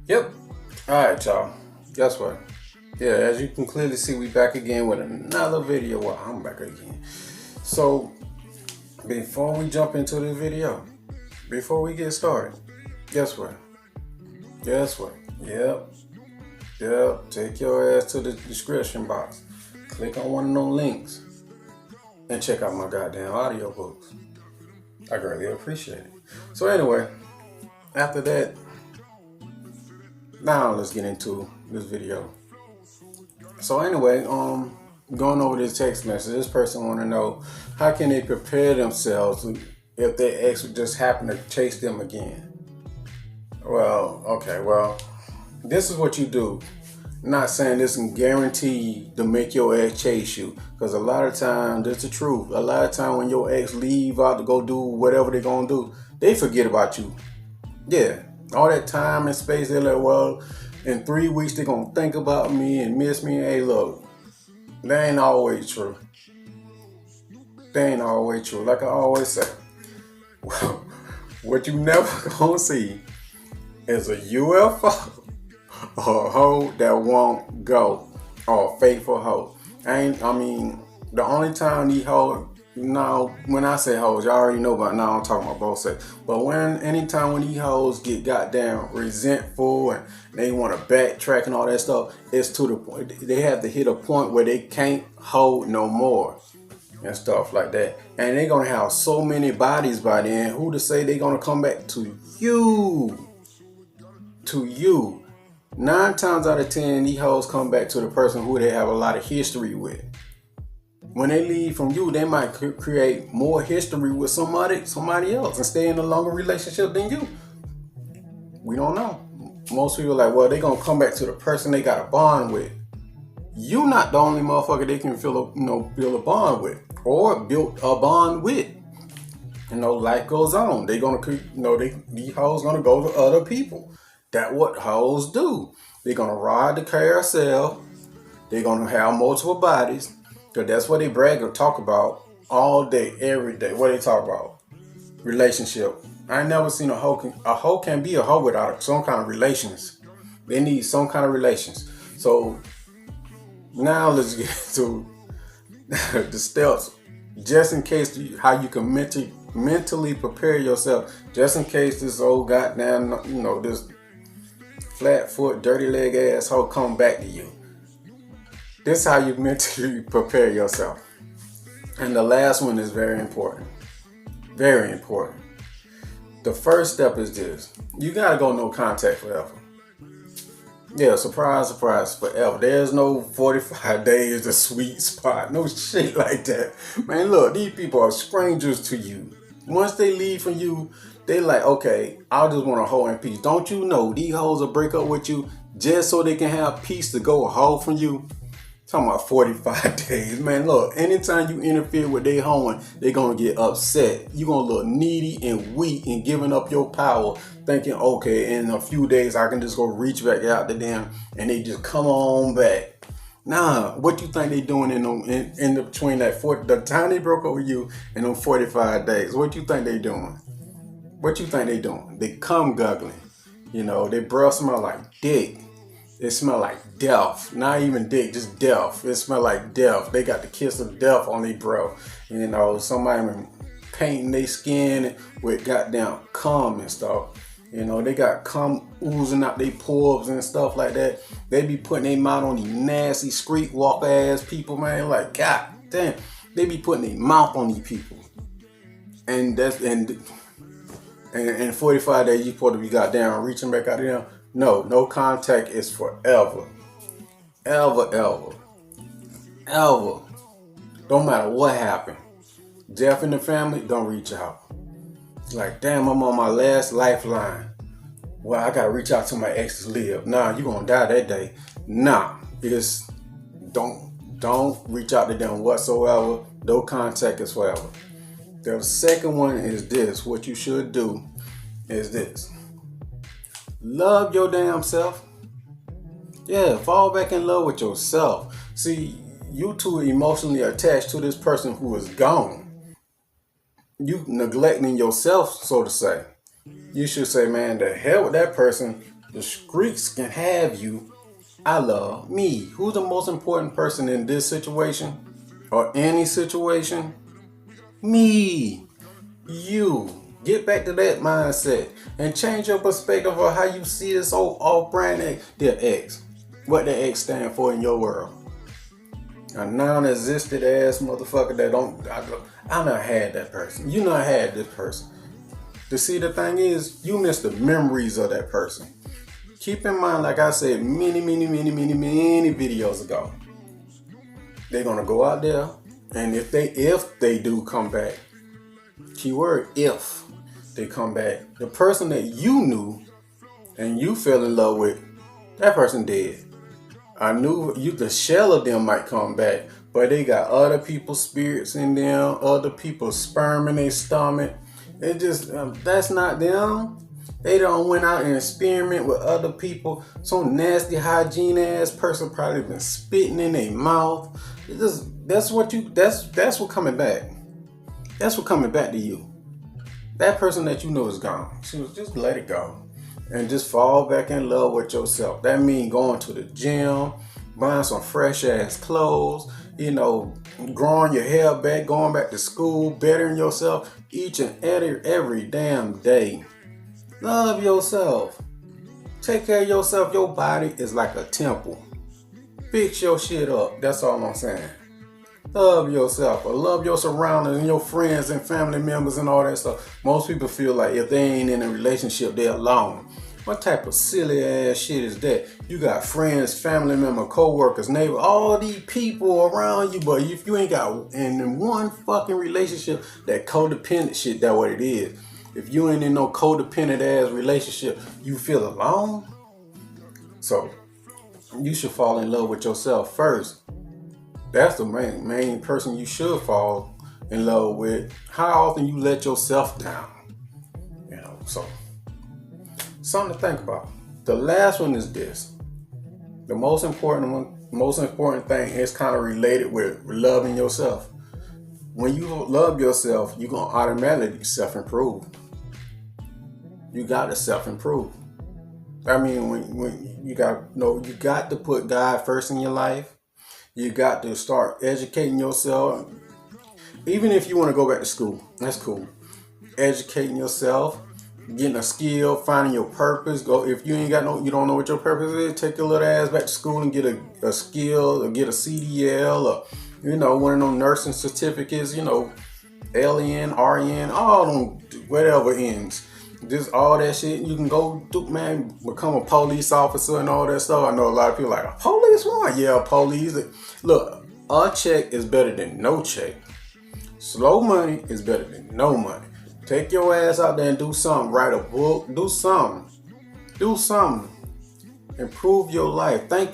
Yep. All right, y'all. Guess what? Yeah, as you can clearly see, we back again with another video. Well, I'm back again. So, before we jump into this video, before we get started, guess what? Guess what? Yep. Take your ass to the description box. Click on one of those links and check out my goddamn audiobooks. I greatly appreciate it. So anyway, after that, now let's get into this video. So anyway, going over this text message, this person want to know how can they prepare themselves if their ex would just happen to chase them again. Well, this is what you do. I'm not saying this can guarantee to make your ex chase you, because a lot of times, that's the truth. A lot of time when your ex leave out to go do whatever they're gonna do, they forget about you. Yeah, all that time and space, they're like, well, in 3 weeks they're gonna think about me and miss me. Hey, look, that ain't always true. They ain't always true. Like I always say, what you never gonna see is a UFO or a hoe that won't go or a faithful hoe. I mean, the only time these hoes, now when I say hoes, y'all already know about now I'm talking about both sex. But anytime when these hoes get goddamn resentful and they want to backtrack and all that stuff, it's to the point they have to hit a point where they can't hold no more and stuff like that. And they're gonna have so many bodies by then. Who to say they're gonna come back to you? To you. 9 times out of 10, these hoes come back to the person who they have a lot of history with. When they leave from you, they might create more history with somebody else and stay in a longer relationship than you. We don't know. Most people are like, well, they gonna come back to the person they got a bond with. You not the only motherfucker they can build a bond with or build a bond with. Life goes on. These hoes gonna go to other people. That's what hoes do. They're gonna ride the carousel. They're gonna have multiple bodies. Cause that's what they brag or talk about all day, every day. What they talk about? Relationship. I ain't never seen a hoe. A hoe can't be a hoe without some kind of relations. They need some kind of relations. So now let's get to the steps, just in case how you can mentally prepare yourself, just in case this old goddamn this flat foot, dirty leg asshole come back to you. This is how you mentally prepare yourself. And the last one is very important. Very important. The first step is this. You gotta go no contact forever. Yeah, surprise, forever. There's no 45 days, the sweet spot. No shit like that. Man, look, these people are strangers to you. Once they leave from you, they like, okay, I just want a hoe in peace. Don't you know these hoes will break up with you just so they can have peace to go a hoe from you? Talking about 45 days. Man, look, anytime you interfere with their hoeing, they're going to get upset. You're going to look needy and weak and giving up your power, thinking, okay, in a few days I can just go reach back out to them and they just come on back. Nah, what you think they doing in between the time they broke up with you and them 45 days? What you think they doing? What you think they doing? They come guggling. Their breath smell like dick. It smell like death. Not even dick, just death. It smell like death. They got the kiss of death on their breath. Somebody been painting their skin with goddamn cum and stuff. They got cum oozing out their pores and stuff like that. They be putting their mouth on these nasty street walk ass people, man. Like, god damn. They be putting their mouth on these people. And in 45 days, you supposed to be goddamn reaching back out of them. No contact is forever. Ever. Don't matter what happened. Death in the family, don't reach out. Like, damn, I'm on my last lifeline. Well, I gotta reach out to my ex to live. Nah, you gonna die that day. Nah, it's don't reach out to them whatsoever. No contact is forever. The second one is this. What you should do is this. Love your damn self. Yeah, fall back in love with yourself. See, you two are emotionally attached to this person who is gone. You neglecting yourself, so to say. You should say, man, the hell with that person. The streets can have you. I love me. Who's the most important person in this situation or any situation? Me. You. Get back to that mindset and change your perspective of how you see this old off-brand X, their X. What the X stand for in your world. A non-existent ass motherfucker that I not had that person. You not had this person. To see, the thing is, you miss the memories of that person. Keep in mind, like I said many videos ago, they're gonna go out there, and if they do come back, keyword if they come back, the person that you knew and you fell in love with, that person dead. I knew you, the shell of them might come back, but they got other people's spirits in them, other people's sperm in their stomach. It just, that's not them. They don't went out and experiment with other people. Some nasty hygiene ass person probably been spitting in their mouth. That's what coming back. That's what coming back to you. That person that you know is gone. So just let it go. And just fall back in love with yourself. That means going to the gym, buying some fresh ass clothes, growing your hair back, going back to school, bettering yourself each and every damn day. Love yourself. Take care of yourself. Your body is like a temple. Fix your shit up. That's all I'm saying. Love yourself, or love your surroundings and your friends and family members and all that stuff. Most people feel like if they ain't in a relationship, they're alone. What type of silly ass shit is that? You got friends, family members, co-workers, neighbors, all these people around you, but if you ain't got in one fucking relationship, that codependent shit, that's what it is. If you ain't in no codependent ass relationship, you feel alone. So you should fall in love with yourself first. That's the main person you should fall in love with. How often you let yourself down. So something to think about. The last one is this. The most important thing is kind of related with loving yourself. When you love yourself, you're going to automatically self-improve. You got to self-improve. I mean, when you got to put God first in your life. You got to start educating yourself. Even if you want to go back to school, that's cool. Educating yourself, getting a skill, finding your purpose. Go if you don't know what your purpose is, take your little ass back to school and get a skill, or get a CDL, or one of them nursing certificates, LN, RN, all them whatever ends. Just all that shit you can go do, man. Become a police officer and all that stuff. I know a lot of people like, a police one? Yeah, police. Look, a check is better than no check. Slow money is better than no money. Take your ass out there and do something. Write a book. Do something. Improve your life. Think.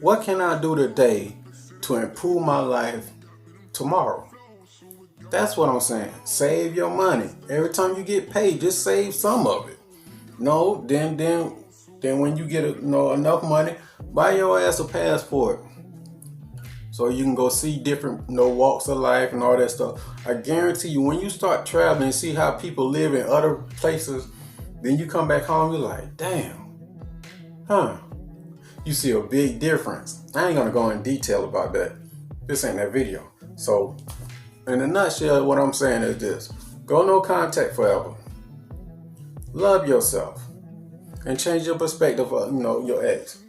What can I do today to improve my life tomorrow? That's what I'm saying. Save your money. Every time you get paid, just save some of it. No, then when you get enough money, buy your ass a passport. So you can go see different walks of life and all that stuff. I guarantee you, when you start traveling and see how people live in other places, then you come back home, you're like, damn. You see a big difference. I ain't gonna go in detail about that. This ain't that video. So in a nutshell, what I'm saying is this. Go no contact forever. Love yourself. And change your perspective of, your ex.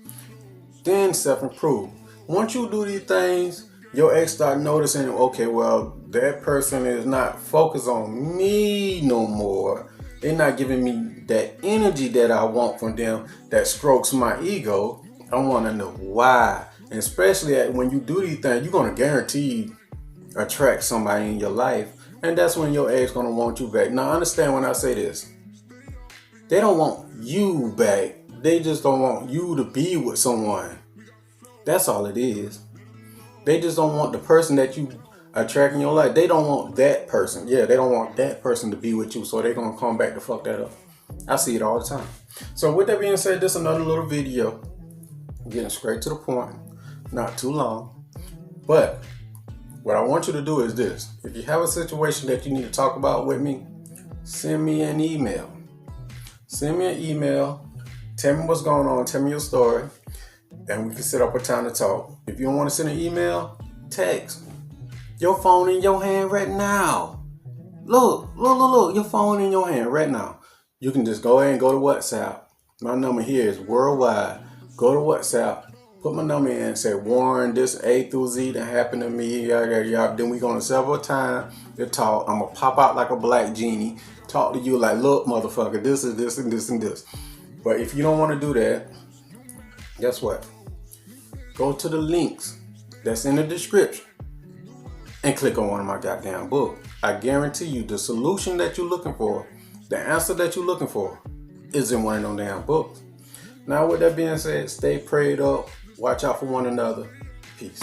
Then self-improve. Once you do these things, your ex start noticing, okay, well, that person is not focused on me no more. They're not giving me that energy that I want from them that strokes my ego. I want to know why. And especially when you do these things, you're going to guarantee attract somebody in your life, and that's when your ex gonna want you back. Now understand when I say this, they don't want you back, they just don't want you to be with someone. That's all it is. They just don't want the person that you attract in your life. They don't want that person. Yeah, they don't want that person to be with you, so they're gonna come back to fuck that up. I see it all the time. So with that being said, this is another little video, getting straight to the point, not too long. But what I want you to do is this. If you have a situation that you need to talk about with me, send me an email. Send me an email Tell me what's going on. Tell me your story. And we can set up a time to talk. If you don't want to send an email, text. Your phone in your hand right now. Look. Your phone in your hand right now. You can just go ahead and go to WhatsApp. My number here is worldwide. Go to WhatsApp. Put my number in and say, Warren, this A through Z that happened to me. Yada. Then we're going to several times to talk. I'm going to pop out like a black genie. Talk to you like, look, motherfucker, this is this and this and this. But if you don't want to do that, guess what? Go to the links that's in the description and click on one of my goddamn books. I guarantee you the solution that you're looking for, the answer that you're looking for, is in one of them damn books. Now, with that being said, stay prayed up. Watch out for one another. Peace.